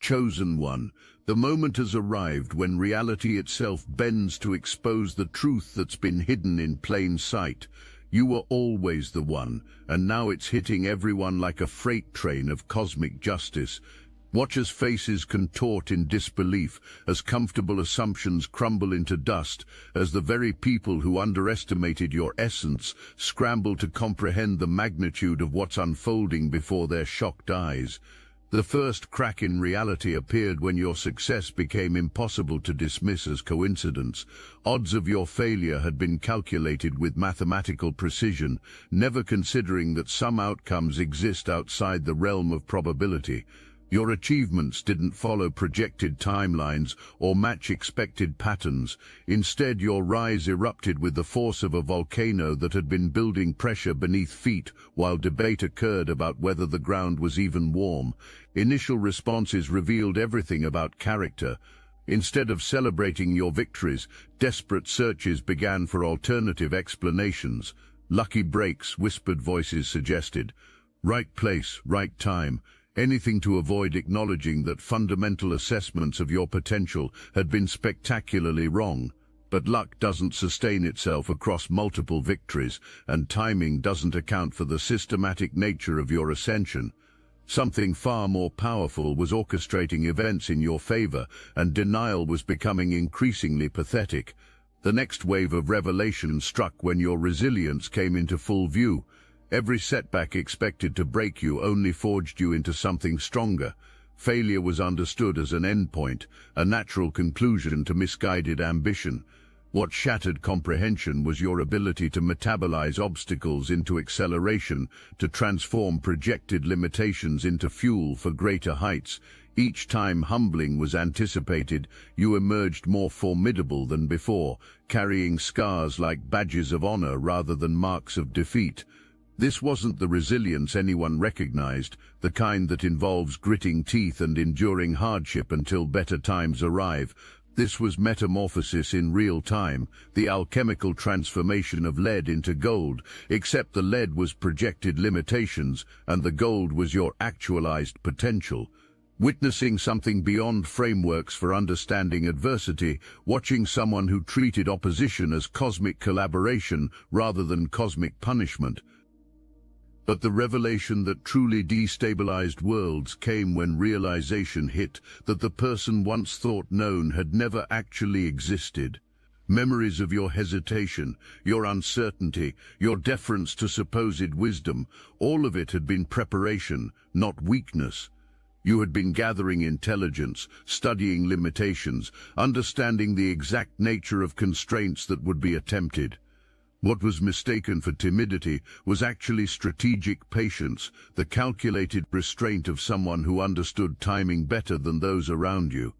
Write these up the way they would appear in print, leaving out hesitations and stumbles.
Chosen one, the moment has arrived when reality itself bends to expose the truth that's been hidden in plain sight. You were always the one, and now it's hitting everyone like a freight train of cosmic justice. Watch as faces contort in disbelief, as comfortable assumptions crumble into dust, as the very people who underestimated your essence scramble to comprehend the magnitude of what's unfolding before their shocked eyes. The first crack in reality appeared when your success became impossible to dismiss as coincidence. Odds of your failure had been calculated with mathematical precision, never considering that some outcomes exist outside the realm of probability. Your achievements didn't follow projected timelines or match expected patterns. Instead, your rise erupted with the force of a volcano that had been building pressure beneath feet while debate occurred about whether the ground was even warm. Initial responses revealed everything about character. Instead of celebrating your victories, desperate searches began for alternative explanations. Lucky breaks, whispered voices suggested. Right place, right time. Anything to avoid acknowledging that fundamental assessments of your potential had been spectacularly wrong. But luck doesn't sustain itself across multiple victories, and timing doesn't account for the systematic nature of your ascension. Something far more powerful was orchestrating events in your favor, and denial was becoming increasingly pathetic. The next wave of revelation struck when your resilience came into full view. Every setback expected to break you only forged you into something stronger. Failure was understood as an endpoint, a natural conclusion to misguided ambition. What shattered comprehension was your ability to metabolize obstacles into acceleration, to transform projected limitations into fuel for greater heights. Each time humbling was anticipated, you emerged more formidable than before, carrying scars like badges of honor rather than marks of defeat. This wasn't the resilience anyone recognized, the kind that involves gritting teeth and enduring hardship until better times arrive. This was metamorphosis in real time, the alchemical transformation of lead into gold, except the lead was projected limitations and the gold was your actualized potential. Witnessing something beyond frameworks for understanding adversity, watching someone who treated opposition as cosmic collaboration rather than cosmic punishment. But the revelation that truly destabilized worlds came when realization hit that the person once thought known had never actually existed. Memories of your hesitation, your uncertainty, your deference to supposed wisdom, all of it had been preparation, not weakness. You had been gathering intelligence, studying limitations, understanding the exact nature of constraints that would be attempted. What was mistaken for timidity was actually strategic patience, the calculated restraint of someone who understood timing better than those around you.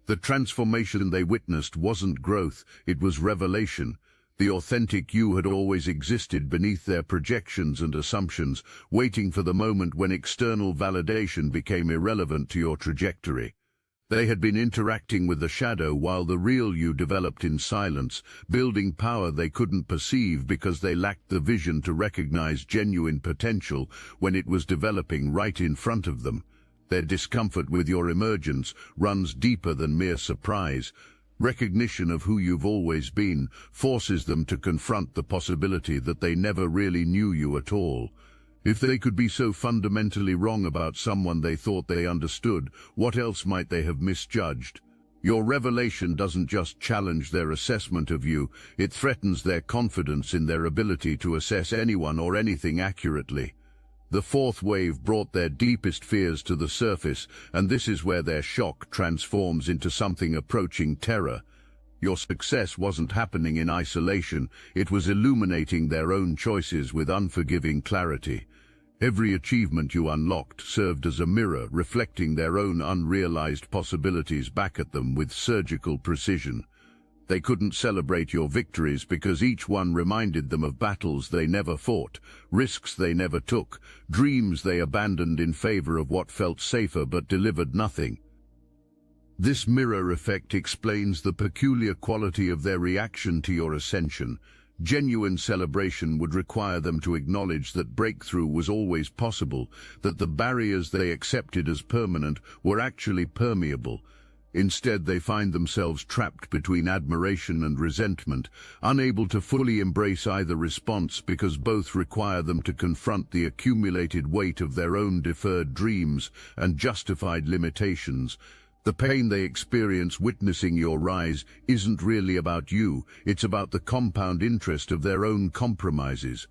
The transformation they witnessed wasn't growth, it was revelation. The authentic you had always existed beneath their projections and assumptions, waiting for the moment when external validation became irrelevant to your trajectory. They had been interacting with the shadow while the real you developed in silence, building power they couldn't perceive because they lacked the vision to recognize genuine potential when it was developing right in front of them. Their discomfort with your emergence runs deeper than mere surprise. Recognition of who you've always been forces them to confront the possibility that they never really knew you at all. If they could be so fundamentally wrong about someone they thought they understood, what else might they have misjudged? Your revelation doesn't just challenge their assessment of you, it threatens their confidence in their ability to assess anyone or anything accurately. The fourth wave brought their deepest fears to the surface, and this is where their shock transforms into something approaching terror. Your success wasn't happening in isolation, it was illuminating their own choices with unforgiving clarity. Every achievement you unlocked served as a mirror, reflecting their own unrealized possibilities back at them with surgical precision. They couldn't celebrate your victories because each one reminded them of battles they never fought, risks they never took, dreams they abandoned in favor of what felt safer but delivered nothing. This mirror effect explains the peculiar quality of their reaction to your ascension. Genuine celebration would require them to acknowledge that breakthrough was always possible, that the barriers they accepted as permanent were actually permeable. Instead, they find themselves trapped between admiration and resentment, unable to fully embrace either response because both require them to confront the accumulated weight of their own deferred dreams and justified limitations. The pain they experience witnessing your rise isn't really about you, it's about the compound interest of their own compromises.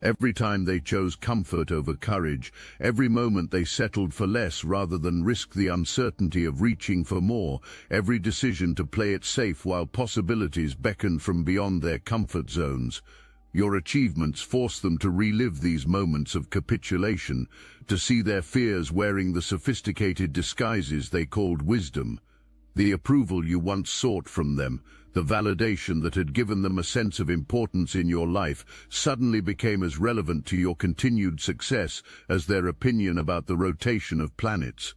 Every time they chose comfort over courage, every moment they settled for less rather than risk the uncertainty of reaching for more, every decision to play it safe while possibilities beckoned from beyond their comfort zones. Your achievements force them to relive these moments of capitulation, to see their fears wearing the sophisticated disguises they called wisdom. The approval you once sought from them, the validation that had given them a sense of importance in your life, suddenly became as relevant to your continued success as their opinion about the rotation of planets.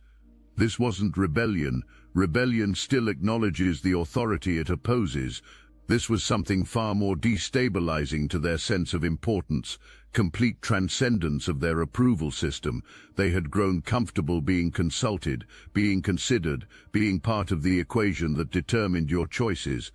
This wasn't rebellion. Rebellion still acknowledges the authority it opposes. This was something far more destabilizing to their sense of importance, complete transcendence of their approval system. They had grown comfortable being consulted, being considered, being part of the equation that determined your choices.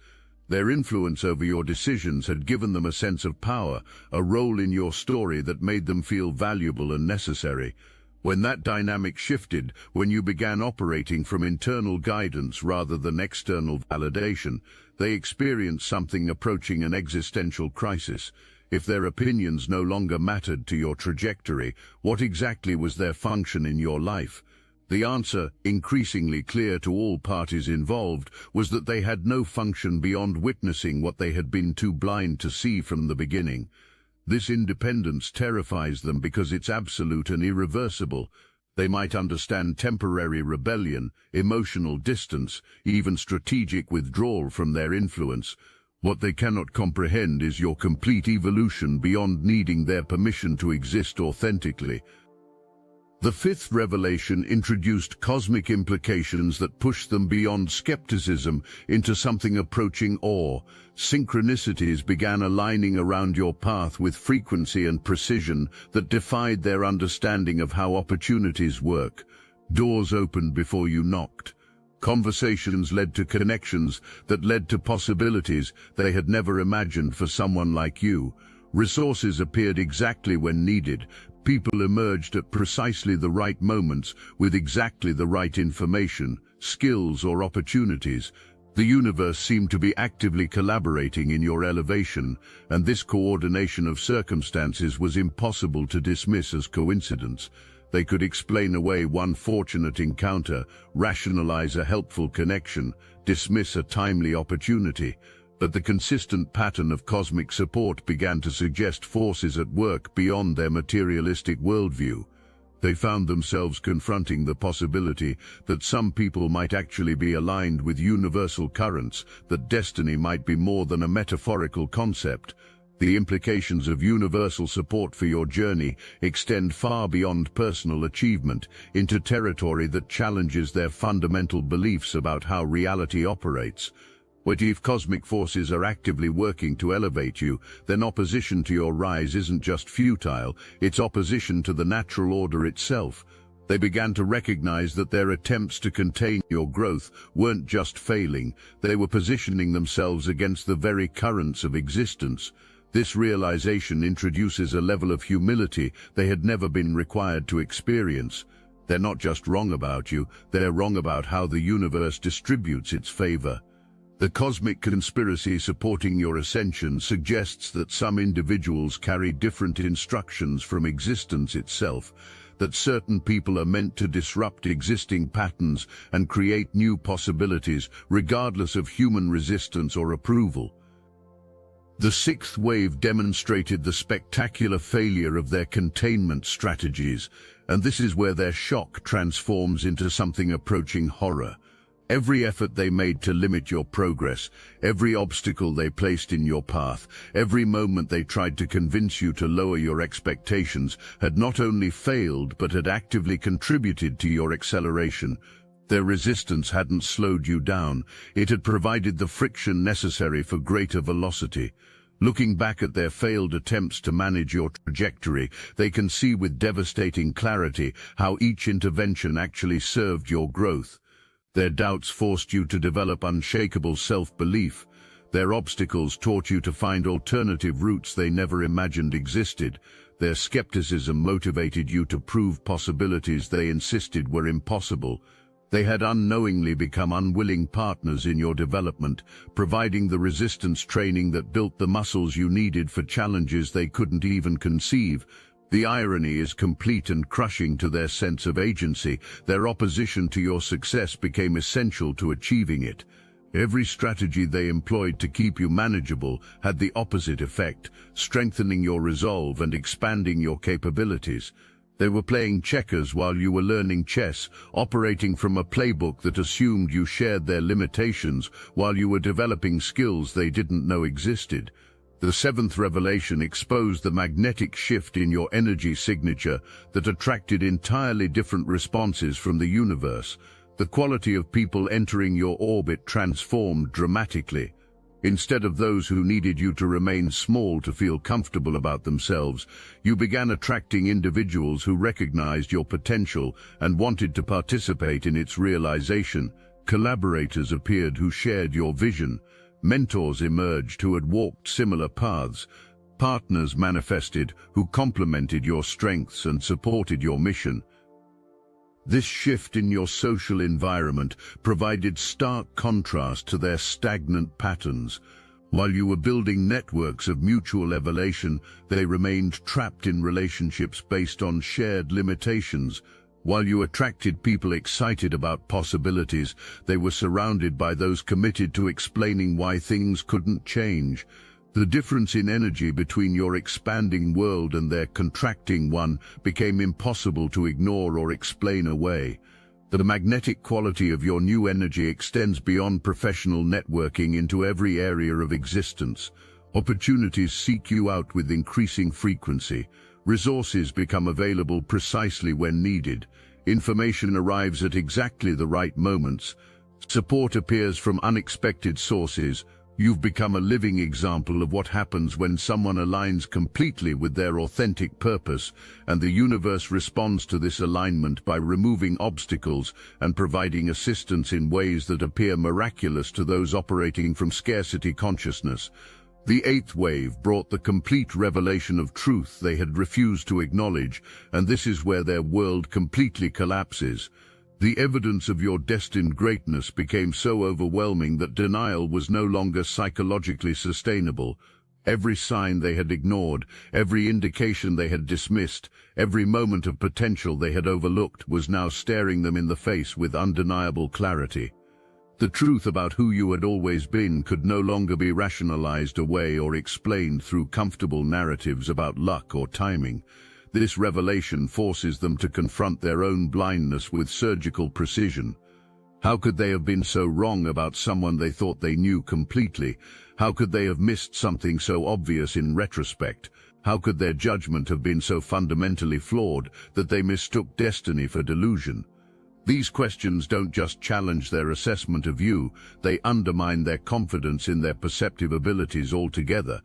Their influence over your decisions had given them a sense of power, a role in your story that made them feel valuable and necessary. When that dynamic shifted, when you began operating from internal guidance rather than external validation, they experienced something approaching an existential crisis. If their opinions no longer mattered to your trajectory, what exactly was their function in your life? The answer, increasingly clear to all parties involved, was that they had no function beyond witnessing what they had been too blind to see from the beginning. This independence terrifies them because it's absolute and irreversible. They might understand temporary rebellion, emotional distance, even strategic withdrawal from their influence. What they cannot comprehend is your complete evolution beyond needing their permission to exist authentically. The fifth revelation introduced cosmic implications that pushed them beyond skepticism into something approaching awe. Synchronicities began aligning around your path with frequency and precision that defied their understanding of how opportunities work. Doors opened before you knocked. Conversations led to connections that led to possibilities they had never imagined for someone like you. Resources appeared exactly when needed. People emerged at precisely the right moments with exactly the right information, skills, or opportunities. The universe seemed to be actively collaborating in your elevation, and this coordination of circumstances was impossible to dismiss as coincidence. They could explain away one fortunate encounter, rationalize a helpful connection, dismiss a timely opportunity. But the consistent pattern of cosmic support began to suggest forces at work beyond their materialistic worldview. They found themselves confronting the possibility that some people might actually be aligned with universal currents, that destiny might be more than a metaphorical concept. The implications of universal support for your journey extend far beyond personal achievement into territory that challenges their fundamental beliefs about how reality operates. What if cosmic forces are actively working to elevate you, then opposition to your rise isn't just futile, it's opposition to the natural order itself. They began to recognize that their attempts to contain your growth weren't just failing, they were positioning themselves against the very currents of existence. This realization introduces a level of humility they had never been required to experience. They're not just wrong about you, they're wrong about how the universe distributes its favor. The cosmic conspiracy supporting your ascension suggests that some individuals carry different instructions from existence itself, that certain people are meant to disrupt existing patterns and create new possibilities, regardless of human resistance or approval. The sixth wave demonstrated the spectacular failure of their containment strategies, and this is where their shock transforms into something approaching horror. Every effort they made to limit your progress, every obstacle they placed in your path, every moment they tried to convince you to lower your expectations had not only failed but had actively contributed to your acceleration. Their resistance hadn't slowed you down, it had provided the friction necessary for greater velocity. Looking back at their failed attempts to manage your trajectory, they can see with devastating clarity how each intervention actually served your growth. Their doubts forced you to develop unshakable self-belief. Their obstacles taught you to find alternative routes they never imagined existed. Their skepticism motivated you to prove possibilities they insisted were impossible. They had unknowingly become unwilling partners in your development, providing the resistance training that built the muscles you needed for challenges they couldn't even conceive. The irony is complete and crushing to their sense of agency. Their opposition to your success became essential to achieving it. Every strategy they employed to keep you manageable had the opposite effect, strengthening your resolve and expanding your capabilities. They were playing checkers while you were learning chess, operating from a playbook that assumed you shared their limitations while you were developing skills they didn't know existed. The seventh revelation exposed the magnetic shift in your energy signature that attracted entirely different responses from the universe. The quality of people entering your orbit transformed dramatically. Instead of those who needed you to remain small to feel comfortable about themselves, you began attracting individuals who recognized your potential and wanted to participate in its realization. Collaborators appeared who shared your vision. Mentors emerged who had walked similar paths. Partners manifested who complemented your strengths and supported your mission. This shift in your social environment provided stark contrast to their stagnant patterns. While you were building networks of mutual elevation, they remained trapped in relationships based on shared limitations. While you attracted people excited about possibilities, they were surrounded by those committed to explaining why things couldn't change. The difference in energy between your expanding world and their contracting one became impossible to ignore or explain away. The magnetic quality of your new energy extends beyond professional networking into every area of existence. Opportunities seek you out with increasing frequency. Resources become available precisely when needed. Information arrives at exactly the right moments. Support appears from unexpected sources. You've become a living example of what happens when someone aligns completely with their authentic purpose, and the universe responds to this alignment by removing obstacles and providing assistance in ways that appear miraculous to those operating from scarcity consciousness. The eighth wave brought the complete revelation of truth they had refused to acknowledge, and this is where their world completely collapses. The evidence of your destined greatness became so overwhelming that denial was no longer psychologically sustainable. Every sign they had ignored, every indication they had dismissed, every moment of potential they had overlooked was now staring them in the face with undeniable clarity. The truth about who you had always been could no longer be rationalized away or explained through comfortable narratives about luck or timing. This revelation forces them to confront their own blindness with surgical precision. How could they have been so wrong about someone they thought they knew completely? How could they have missed something so obvious in retrospect? How could their judgment have been so fundamentally flawed that they mistook destiny for delusion? These questions don't just challenge their assessment of you, they undermine their confidence in their perceptive abilities altogether.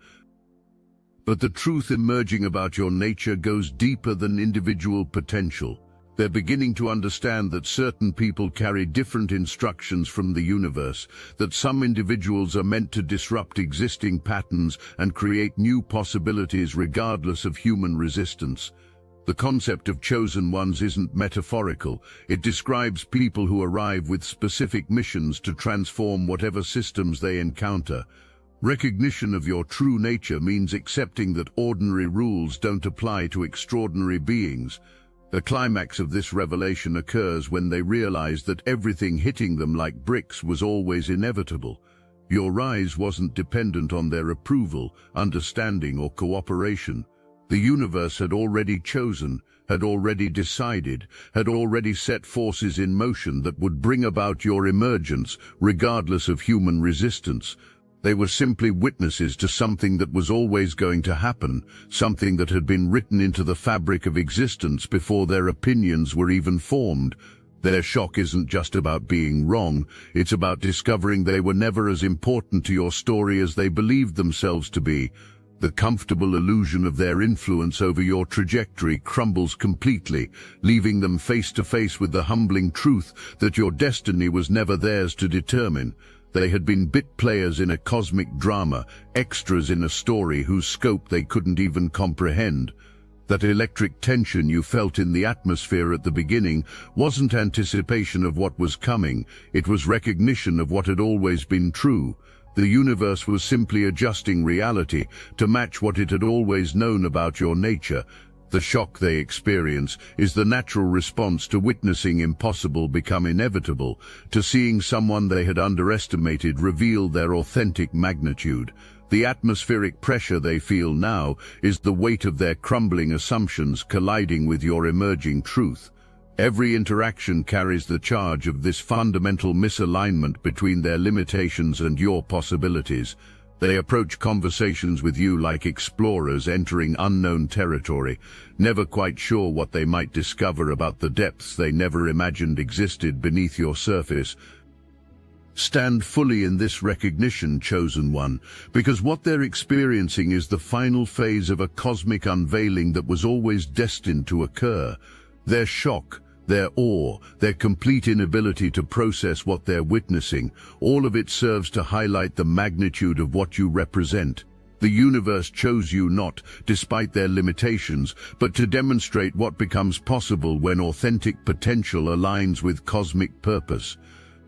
But the truth emerging about your nature goes deeper than individual potential. They're beginning to understand that certain people carry different instructions from the universe, that some individuals are meant to disrupt existing patterns and create new possibilities regardless of human resistance. The concept of chosen ones isn't metaphorical. It describes people who arrive with specific missions to transform whatever systems they encounter. Recognition of your true nature means accepting that ordinary rules don't apply to extraordinary beings. The climax of this revelation occurs when they realize that everything hitting them like bricks was always inevitable. Your rise wasn't dependent on their approval, understanding, or cooperation. The universe had already chosen, had already decided, had already set forces in motion that would bring about your emergence, regardless of human resistance. They were simply witnesses to something that was always going to happen, something that had been written into the fabric of existence before their opinions were even formed. Their shock isn't just about being wrong, it's about discovering they were never as important to your story as they believed themselves to be. The comfortable illusion of their influence over your trajectory crumbles completely, leaving them face to face with the humbling truth that your destiny was never theirs to determine. They had been bit players in a cosmic drama, extras in a story whose scope they couldn't even comprehend. That electric tension you felt in the atmosphere at the beginning wasn't anticipation of what was coming, it was recognition of what had always been true. The universe was simply adjusting reality to match what it had always known about your nature. The shock they experience is the natural response to witnessing impossible become inevitable, to seeing someone they had underestimated reveal their authentic magnitude. The atmospheric pressure they feel now is the weight of their crumbling assumptions colliding with your emerging truth. Every interaction carries the charge of this fundamental misalignment between their limitations and your possibilities. They approach conversations with you like explorers entering unknown territory, never quite sure what they might discover about the depths they never imagined existed beneath your surface. Stand fully in this recognition, chosen one, because what they're experiencing is the final phase of a cosmic unveiling that was always destined to occur. Their shock, their awe, their complete inability to process what they're witnessing, all of it serves to highlight the magnitude of what you represent. The universe chose you not, despite their limitations, but to demonstrate what becomes possible when authentic potential aligns with cosmic purpose.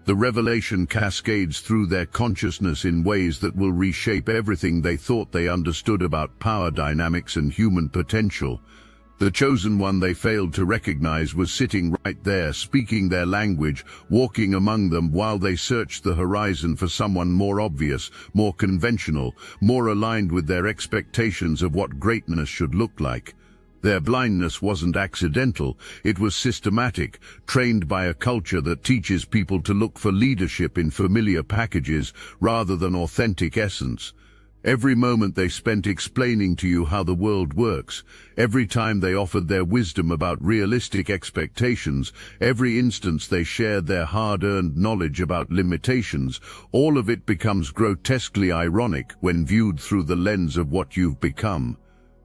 The revelation cascades through their consciousness in ways that will reshape everything they thought they understood about power dynamics and human potential. The chosen one they failed to recognize was sitting right there, speaking their language, walking among them while they searched the horizon for someone more obvious, more conventional, more aligned with their expectations of what greatness should look like. Their blindness wasn't accidental, it was systematic, trained by a culture that teaches people to look for leadership in familiar packages rather than authentic essence. Every moment they spent explaining to you how the world works, every time they offered their wisdom about realistic expectations, every instance they shared their hard-earned knowledge about limitations, all of it becomes grotesquely ironic when viewed through the lens of what you've become.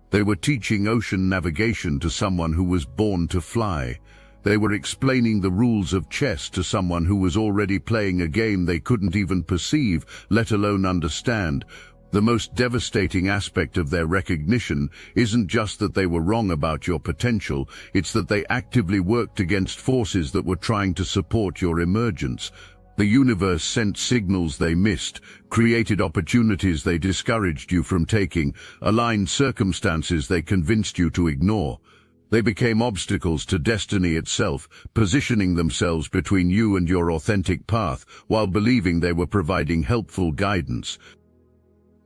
They were teaching ocean navigation to someone who was born to fly. They were explaining the rules of chess to someone who was already playing a game they couldn't even perceive, let alone understand. The most devastating aspect of their recognition isn't just that they were wrong about your potential, it's that they actively worked against forces that were trying to support your emergence. The universe sent signals they missed, created opportunities they discouraged you from taking, aligned circumstances they convinced you to ignore. They became obstacles to destiny itself, positioning themselves between you and your authentic path, while believing they were providing helpful guidance.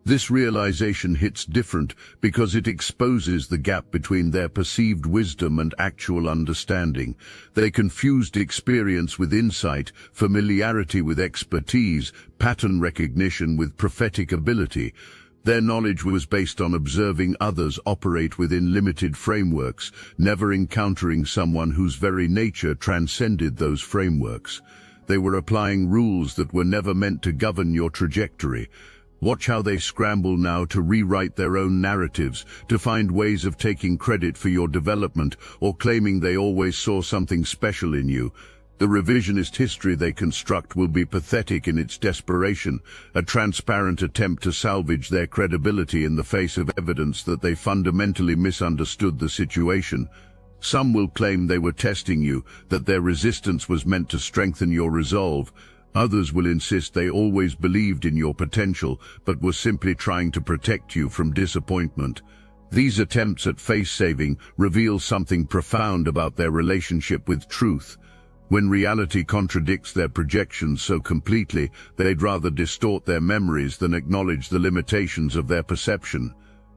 This realization hits different because it exposes the gap between their perceived wisdom and actual understanding. They confused experience with insight, familiarity with expertise, pattern recognition with prophetic ability. Their knowledge was based on observing others operate within limited frameworks, never encountering someone whose very nature transcended those frameworks. They were applying rules that were never meant to govern your trajectory. Watch how they scramble now to rewrite their own narratives, to find ways of taking credit for your development or claiming they always saw something special in you. The revisionist history they construct will be pathetic in its desperation, a transparent attempt to salvage their credibility in the face of evidence that they fundamentally misunderstood the situation. Some will claim they were testing you, that their resistance was meant to strengthen your resolve. Others will insist they always believed in your potential, but were simply trying to protect you from disappointment. These attempts at face-saving reveal something profound about their relationship with truth. When reality contradicts their projections so completely, they'd rather distort their memories than acknowledge the limitations of their perception.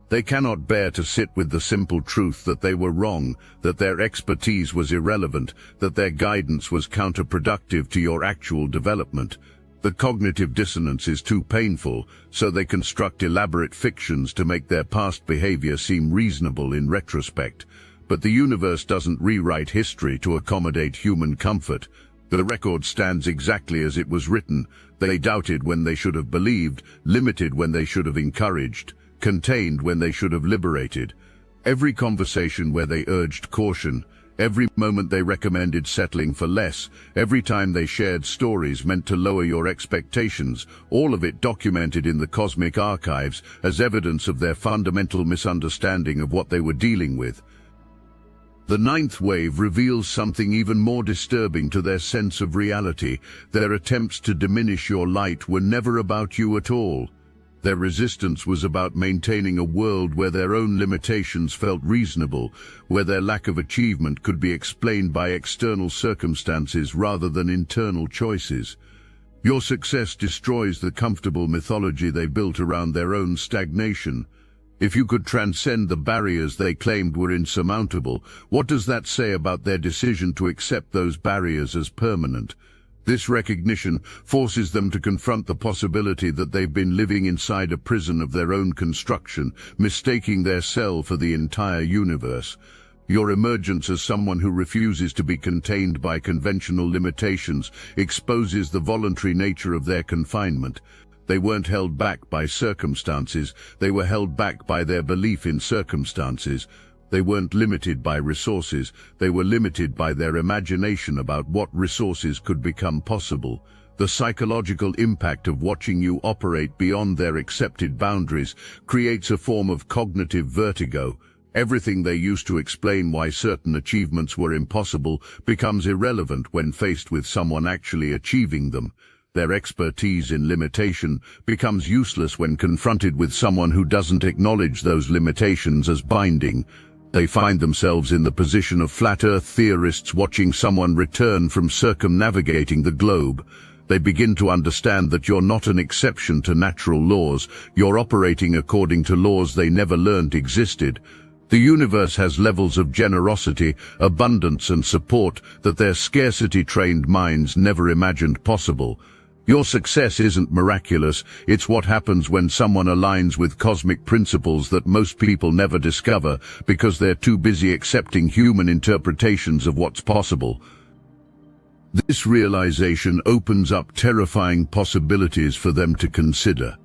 They cannot bear to sit with the simple truth that they were wrong, that their expertise was irrelevant, that their guidance was counterproductive to your actual development. The cognitive dissonance is too painful, so they construct elaborate fictions to make their past behavior seem reasonable in retrospect. But the universe doesn't rewrite history to accommodate human comfort. The record stands exactly as it was written. They doubted when they should have believed, limited when they should have encouraged, contained when they should have liberated. Every conversation where they urged caution, every moment they recommended settling for less, every time they shared stories meant to lower your expectations, all of it documented in the cosmic archives as evidence of their fundamental misunderstanding of what they were dealing with. The ninth wave reveals something even more disturbing to their sense of reality. Their attempts to diminish your light were never about you at all. Their resistance was about maintaining a world where their own limitations felt reasonable, where their lack of achievement could be explained by external circumstances rather than internal choices. Your success destroys the comfortable mythology they built around their own stagnation. If you could transcend the barriers they claimed were insurmountable, what does that say about their decision to accept those barriers as permanent? This recognition forces them to confront the possibility that they've been living inside a prison of their own construction, mistaking their cell for the entire universe. Your emergence as someone who refuses to be contained by conventional limitations exposes the voluntary nature of their confinement. They weren't held back by circumstances, they were held back by their belief in circumstances. They weren't limited by resources, they were limited by their imagination about what resources could become possible. The psychological impact of watching you operate beyond their accepted boundaries creates a form of cognitive vertigo. Everything they used to explain why certain achievements were impossible becomes irrelevant when faced with someone actually achieving them. Their expertise in limitation becomes useless when confronted with someone who doesn't acknowledge those limitations as binding. They find themselves in the position of flat earth theorists watching someone return from circumnavigating the globe. They begin to understand that you're not an exception to natural laws, you're operating according to laws they never learned existed. The universe has levels of generosity, abundance and support that their scarcity-trained minds never imagined possible. Your success isn't miraculous, it's what happens when someone aligns with cosmic principles that most people never discover because they're too busy accepting human interpretations of what's possible. This realization opens up terrifying possibilities for them to consider.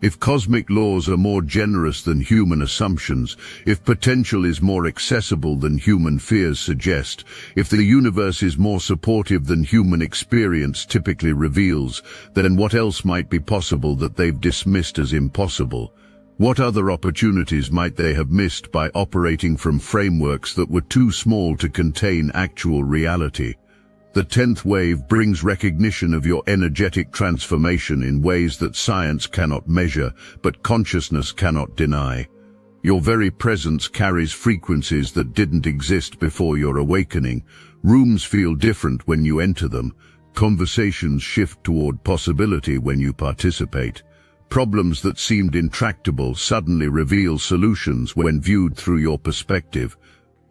If cosmic laws are more generous than human assumptions, if potential is more accessible than human fears suggest, if the universe is more supportive than human experience typically reveals, then what else might be possible that they've dismissed as impossible? What other opportunities might they have missed by operating from frameworks that were too small to contain actual reality? The 10th wave brings recognition of your energetic transformation in ways that science cannot measure, but consciousness cannot deny. Your very presence carries frequencies that didn't exist before your awakening. Rooms feel different when you enter them. Conversations shift toward possibility when you participate. Problems that seemed intractable suddenly reveal solutions when viewed through your perspective.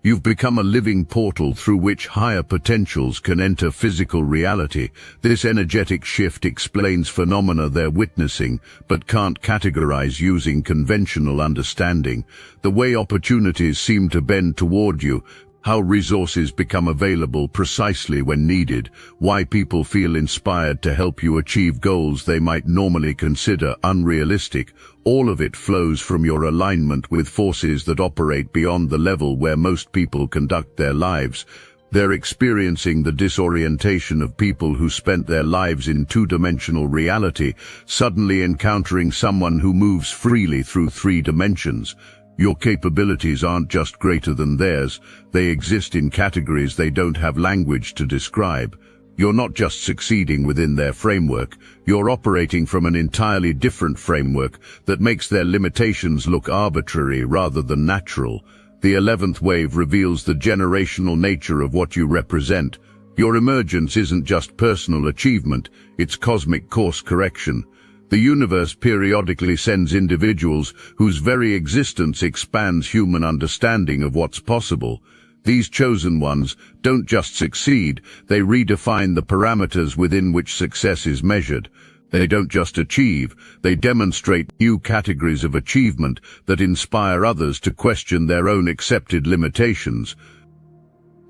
You've become a living portal through which higher potentials can enter physical reality. This energetic shift explains phenomena they're witnessing, but can't categorize using conventional understanding. The way opportunities seem to bend toward you, how resources become available precisely when needed, why people feel inspired to help you achieve goals they might normally consider unrealistic. All of it flows from your alignment with forces that operate beyond the level where most people conduct their lives. They're experiencing the disorientation of people who spent their lives in two-dimensional reality, suddenly encountering someone who moves freely through three dimensions. Your capabilities aren't just greater than theirs, they exist in categories they don't have language to describe. You're not just succeeding within their framework, you're operating from an entirely different framework that makes their limitations look arbitrary rather than natural. The 11th wave reveals the generational nature of what you represent. Your emergence isn't just personal achievement, it's cosmic course correction. The universe periodically sends individuals whose very existence expands human understanding of what's possible. These chosen ones don't just succeed, they redefine the parameters within which success is measured. They don't just achieve, they demonstrate new categories of achievement that inspire others to question their own accepted limitations.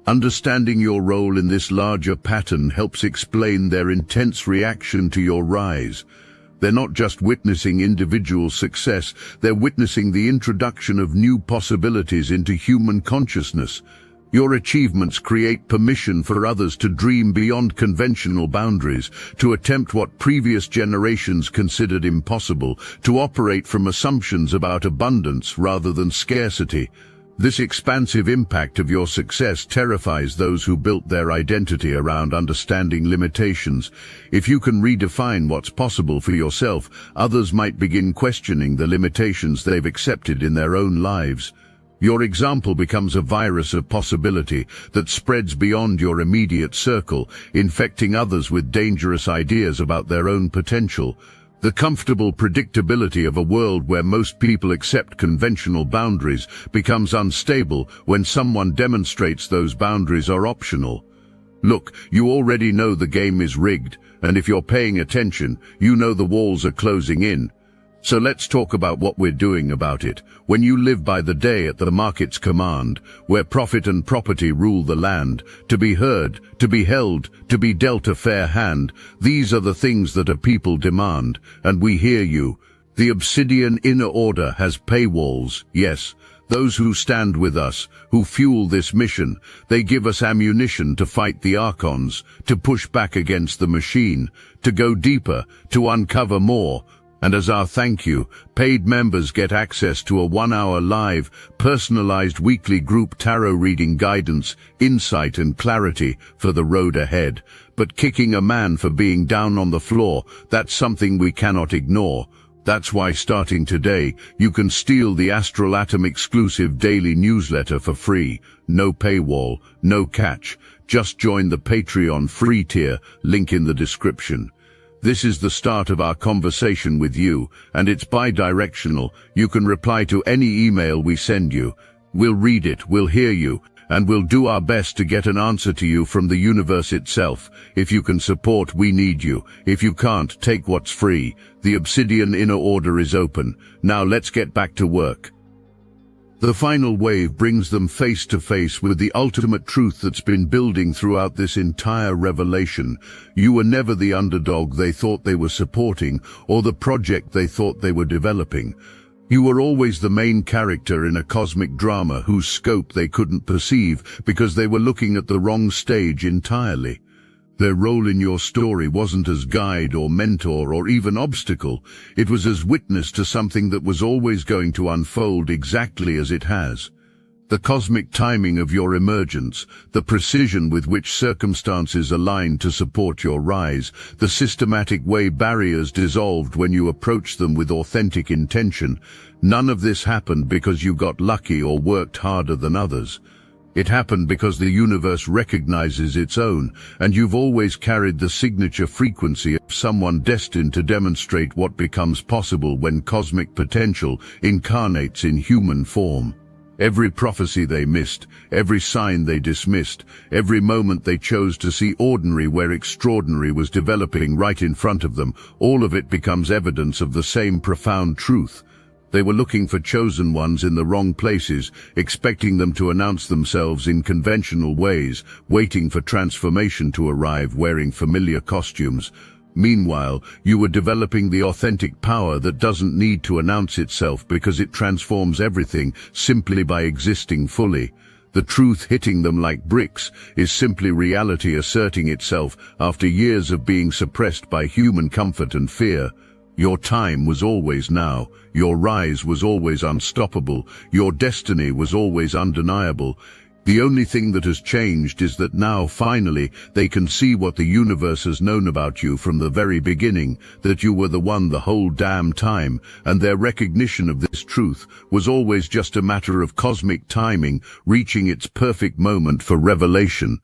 Understanding your role in this larger pattern helps explain their intense reaction to your rise. They're not just witnessing individual success, they're witnessing the introduction of new possibilities into human consciousness. Your achievements create permission for others to dream beyond conventional boundaries, to attempt what previous generations considered impossible, to operate from assumptions about abundance rather than scarcity. This expansive impact of your success terrifies those who built their identity around understanding limitations. If you can redefine what's possible for yourself, others might begin questioning the limitations they've accepted in their own lives. Your example becomes a virus of possibility that spreads beyond your immediate circle, infecting others with dangerous ideas about their own potential. The comfortable predictability of a world where most people accept conventional boundaries becomes unstable when someone demonstrates those boundaries are optional. Look, you already know the game is rigged, and if you're paying attention, you know the walls are closing in. So let's talk about what we're doing about it. When you live by the day at the market's command, where profit and property rule the land, to be heard, to be held, to be dealt a fair hand, these are the things that a people demand, and we hear you. The obsidian inner order has paywalls, yes. Those who stand with us, who fuel this mission, they give us ammunition to fight the archons, to push back against the machine, to go deeper, to uncover more. And as our thank you, paid members get access to a 1-hour live, personalized weekly group tarot reading guidance, insight and clarity for the road ahead. But kicking a man for being down on the floor, that's something we cannot ignore. That's why starting today, you can steal the Astral Atom exclusive daily newsletter for free. No paywall, no catch. Just join the Patreon free tier, link in the description. This is the start of our conversation with you, and it's bi-directional. You can reply to any email we send you. We'll read it, we'll hear you, and we'll do our best to get an answer to you from the universe itself. If you can support, we need you. If you can't, take what's free. The Obsidian Inner Order is open. Now let's get back to work. The final wave brings them face to face with the ultimate truth that's been building throughout this entire revelation. You were never the underdog they thought they were supporting, or the project they thought they were developing. You were always the main character in a cosmic drama whose scope they couldn't perceive because they were looking at the wrong stage entirely. Their role in your story wasn't as guide or mentor or even obstacle. It was as witness to something that was always going to unfold exactly as it has. The cosmic timing of your emergence, the precision with which circumstances aligned to support your rise, the systematic way barriers dissolved when you approached them with authentic intention, none of this happened because you got lucky or worked harder than others. It happened because the universe recognizes its own, and you've always carried the signature frequency of someone destined to demonstrate what becomes possible when cosmic potential incarnates in human form. Every prophecy they missed, every sign they dismissed, every moment they chose to see ordinary where extraordinary was developing right in front of them, all of it becomes evidence of the same profound truth. They were looking for chosen ones in the wrong places, expecting them to announce themselves in conventional ways, waiting for transformation to arrive wearing familiar costumes. Meanwhile, you were developing the authentic power that doesn't need to announce itself because it transforms everything simply by existing fully. The truth hitting them like bricks is simply reality asserting itself after years of being suppressed by human comfort and fear. Your time was always now, your rise was always unstoppable, your destiny was always undeniable. The only thing that has changed is that now, finally, they can see what the universe has known about you from the very beginning, that you were the one the whole damn time, and their recognition of this truth was always just a matter of cosmic timing, reaching its perfect moment for revelation.